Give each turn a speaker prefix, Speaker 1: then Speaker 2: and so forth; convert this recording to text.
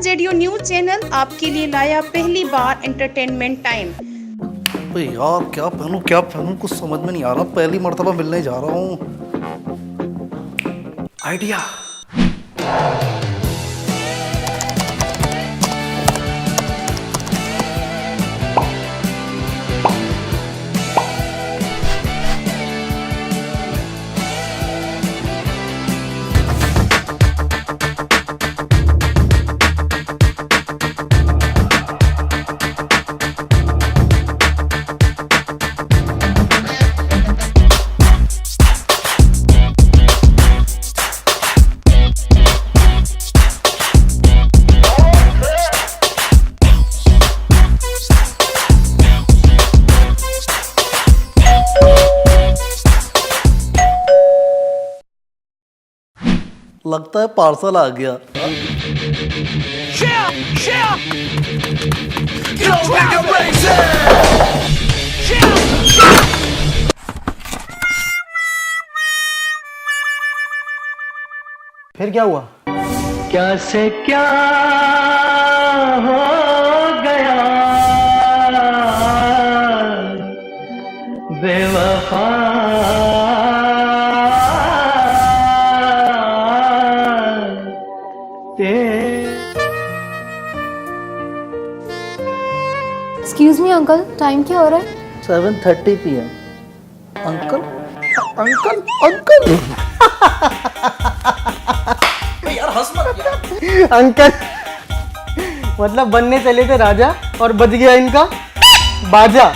Speaker 1: HRJDO news channel आपके लिए लाया पहली बार एंटरटेनमेंट टाइम।
Speaker 2: यार क्या पहनूं कुछ समझ में नहीं आ रहा। पहली मर्तबा मिलने जा रहा हूँ। आइडिया। लगता है पार्सल आ गया।
Speaker 3: फिर क्या हुआ?
Speaker 4: क्या से क्या हो गया बेवफा
Speaker 5: एक्सक्यूज मी अंकल, टाइम क्या हो रहा है?
Speaker 2: 7:30 PM। अंकल अंकल अंकल यार हंस मत यार।
Speaker 3: अंकल मतलब बनने चले थे राजा और बज गया इनका बाजा।